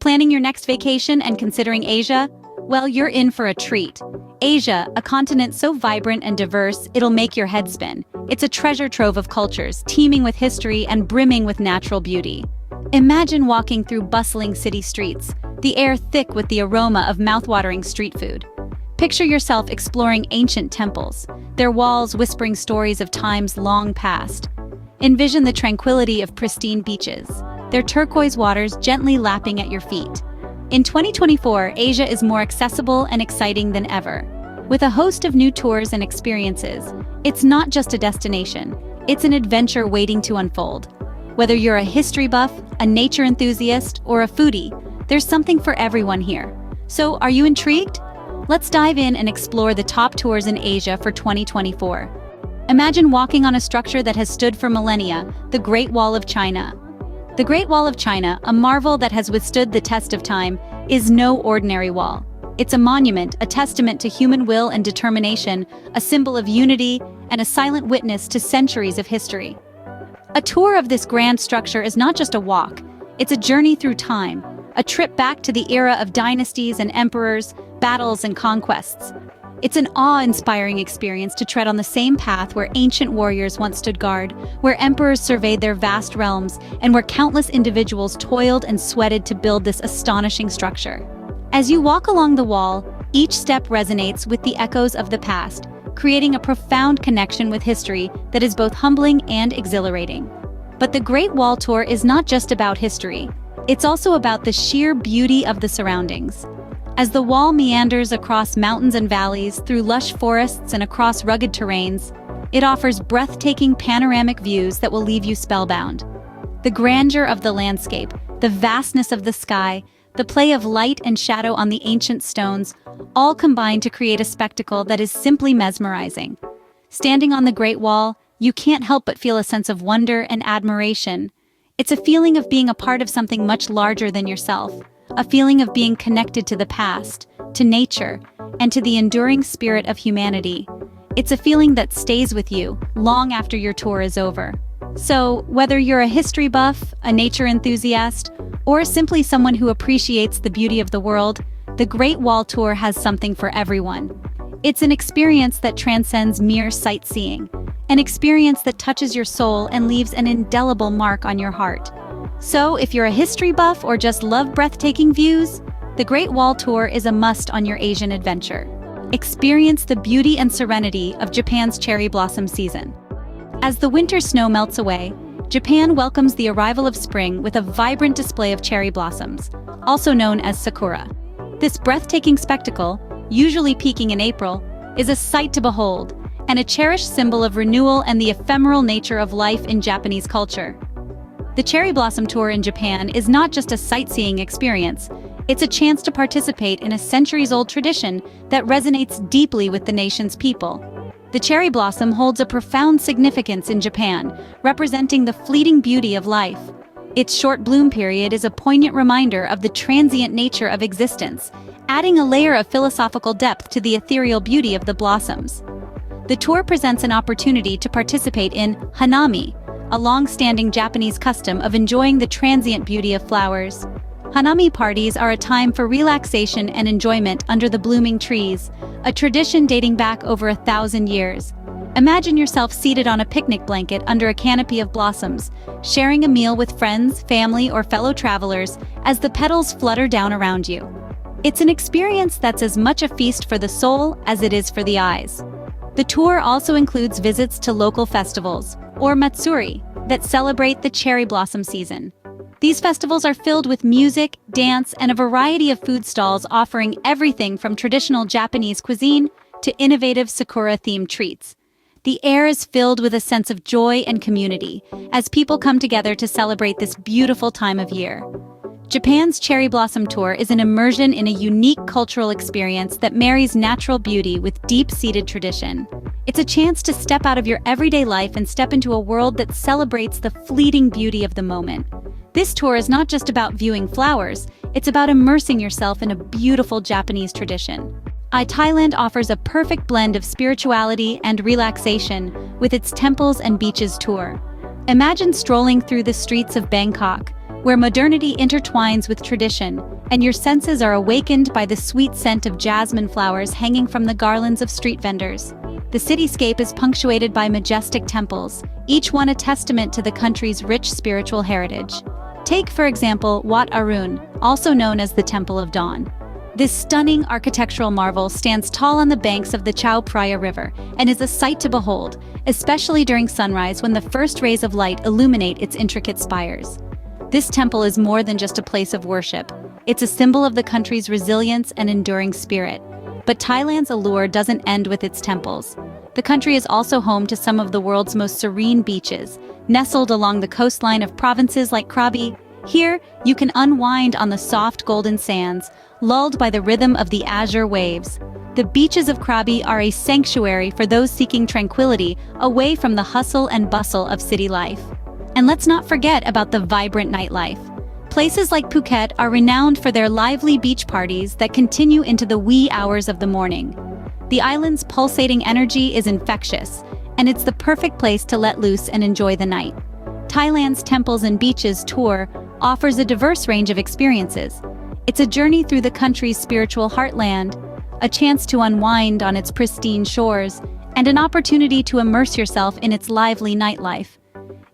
Planning your next vacation and considering Asia? Well, you're in for a treat. Asia, a continent so vibrant and diverse, it'll make your head spin. It's a treasure trove of cultures, teeming with history and brimming with natural beauty. Imagine walking through bustling city streets, the air thick with the aroma of mouthwatering street food. Picture yourself exploring ancient temples, their walls whispering stories of times long past. Envision the tranquility of pristine beaches, their turquoise waters gently lapping at your feet. In 2024, Asia is more accessible and exciting than ever. With a host of new tours and experiences, it's not just a destination, it's an adventure waiting to unfold. Whether you're a history buff, a nature enthusiast, or a foodie, there's something for everyone here. So, are you intrigued? Let's dive in and explore the top tours in Asia for 2024. Imagine walking on a structure that has stood for millennia, the Great Wall of China. The Great Wall of China, a marvel that has withstood the test of time, is no ordinary wall. It's a monument, a testament to human will and determination, a symbol of unity, and a silent witness to centuries of history. A tour of this grand structure is not just a walk, it's a journey through time, a trip back to the era of dynasties and emperors, battles and conquests. It's an awe-inspiring experience to tread on the same path where ancient warriors once stood guard, where emperors surveyed their vast realms, and where countless individuals toiled and sweated to build this astonishing structure. As you walk along the wall, each step resonates with the echoes of the past, creating a profound connection with history that is both humbling and exhilarating. But the Great Wall Tour is not just about history. It's also about the sheer beauty of the surroundings. As the wall meanders across mountains and valleys, through lush forests and across rugged terrains, it offers breathtaking panoramic views that will leave you spellbound. The grandeur of the landscape, the vastness of the sky, the play of light and shadow on the ancient stones, all combine to create a spectacle that is simply mesmerizing. Standing on the Great Wall, you can't help but feel a sense of wonder and admiration. It's a feeling of being a part of something much larger than yourself, a feeling of being connected to the past, to nature, and to the enduring spirit of humanity. It's a feeling that stays with you long after your tour is over. So, whether you're a history buff, a nature enthusiast, or simply someone who appreciates the beauty of the world, the Great Wall Tour has something for everyone. It's an experience that transcends mere sightseeing, an experience that touches your soul and leaves an indelible mark on your heart. So, if you're a history buff or just love breathtaking views, the Great Wall Tour is a must on your Asian adventure. Experience the beauty and serenity of Japan's cherry blossom season. As the winter snow melts away, Japan welcomes the arrival of spring with a vibrant display of cherry blossoms, also known as sakura. This breathtaking spectacle, usually peaking in April, is a sight to behold and a cherished symbol of renewal and the ephemeral nature of life in Japanese culture. The Cherry Blossom Tour in Japan is not just a sightseeing experience, it's a chance to participate in a centuries-old tradition that resonates deeply with the nation's people. The cherry blossom holds a profound significance in Japan, representing the fleeting beauty of life. Its short bloom period is a poignant reminder of the transient nature of existence, adding a layer of philosophical depth to the ethereal beauty of the blossoms. The tour presents an opportunity to participate in hanami, a long-standing Japanese custom of enjoying the transient beauty of flowers. Hanami parties are a time for relaxation and enjoyment under the blooming trees, a tradition dating back over 1,000 years. Imagine yourself seated on a picnic blanket under a canopy of blossoms, sharing a meal with friends, family, or fellow travelers as the petals flutter down around you. It's an experience that's as much a feast for the soul as it is for the eyes. The tour also includes visits to local festivals, or matsuri, that celebrate the cherry blossom season. These festivals are filled with music, dance, and a variety of food stalls offering everything from traditional Japanese cuisine to innovative sakura-themed treats. The air is filled with a sense of joy and community as people come together to celebrate this beautiful time of year. Japan's Cherry Blossom Tour is an immersion in a unique cultural experience that marries natural beauty with deep-seated tradition. It's a chance to step out of your everyday life and step into a world that celebrates the fleeting beauty of the moment. This tour is not just about viewing flowers, it's about immersing yourself in a beautiful Japanese tradition. Thailand offers a perfect blend of spirituality and relaxation with its temples and beaches tour. Imagine strolling through the streets of Bangkok, where modernity intertwines with tradition, and your senses are awakened by the sweet scent of jasmine flowers hanging from the garlands of street vendors. The cityscape is punctuated by majestic temples, each one a testament to the country's rich spiritual heritage. Take, for example, Wat Arun, also known as the Temple of Dawn. This stunning architectural marvel stands tall on the banks of the Chao Phraya River and is a sight to behold, especially during sunrise when the first rays of light illuminate its intricate spires. This temple is more than just a place of worship. It's a symbol of the country's resilience and enduring spirit. But Thailand's allure doesn't end with its temples. The country is also home to some of the world's most serene beaches, nestled along the coastline of provinces like Krabi. Here, you can unwind on the soft golden sands, lulled by the rhythm of the azure waves. The beaches of Krabi are a sanctuary for those seeking tranquility away from the hustle and bustle of city life. And let's not forget about the vibrant nightlife. Places like Phuket are renowned for their lively beach parties that continue into the wee hours of the morning. The island's pulsating energy is infectious, and it's the perfect place to let loose and enjoy the night. Thailand's Temples and Beaches tour offers a diverse range of experiences. It's a journey through the country's spiritual heartland, a chance to unwind on its pristine shores, and an opportunity to immerse yourself in its lively nightlife.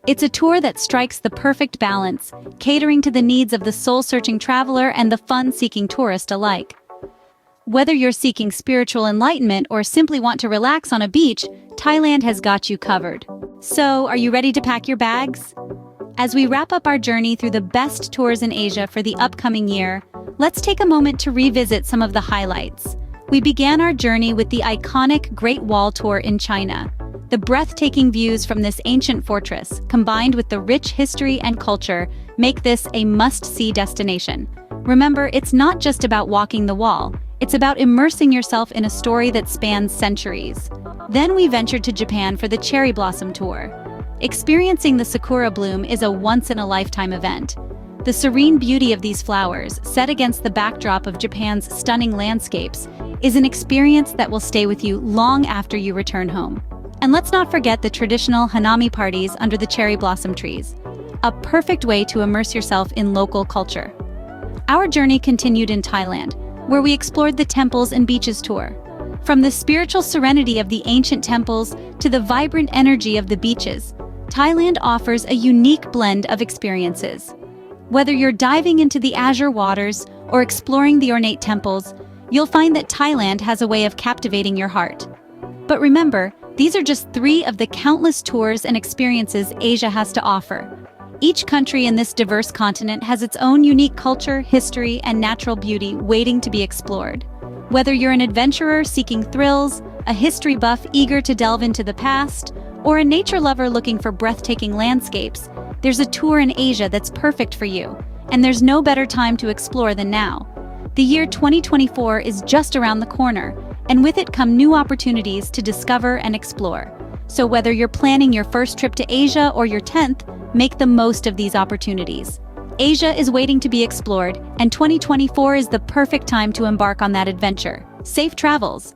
It's a tour that strikes the perfect balance, catering to the needs of the soul-searching traveler and the fun-seeking tourist alike. Whether you're seeking spiritual enlightenment or simply want to relax on a beach, Thailand has got you covered. So, are you ready to pack your bags? As we wrap up our journey through the best tours in Asia for the upcoming year, let's take a moment to revisit some of the highlights. We began our journey with the iconic Great Wall tour in China. The breathtaking views from this ancient fortress, combined with the rich history and culture, make this a must-see destination. Remember, it's not just about walking the wall, it's about immersing yourself in a story that spans centuries. Then we ventured to Japan for the Cherry Blossom Tour. Experiencing the sakura bloom is a once-in-a-lifetime event. The serene beauty of these flowers, set against the backdrop of Japan's stunning landscapes, is an experience that will stay with you long after you return home. And let's not forget the traditional hanami parties under the cherry blossom trees, a perfect way to immerse yourself in local culture. Our journey continued in Thailand, where we explored the Temples and Beaches tour. From the spiritual serenity of the ancient temples to the vibrant energy of the beaches, Thailand offers a unique blend of experiences. Whether you're diving into the azure waters or exploring the ornate temples, you'll find that Thailand has a way of captivating your heart. But remember, these are just 3 of the countless tours and experiences Asia has to offer. Each country in this diverse continent has its own unique culture, history, and natural beauty waiting to be explored. Whether you're an adventurer seeking thrills, a history buff eager to delve into the past, or a nature lover looking for breathtaking landscapes, there's a tour in Asia that's perfect for you, and there's no better time to explore than now. The year 2024 is just around the corner, and with it come new opportunities to discover and explore. So whether you're planning your first trip to Asia or your 10th, make the most of these opportunities. Asia is waiting to be explored, and 2024 is the perfect time to embark on that adventure. Safe travels!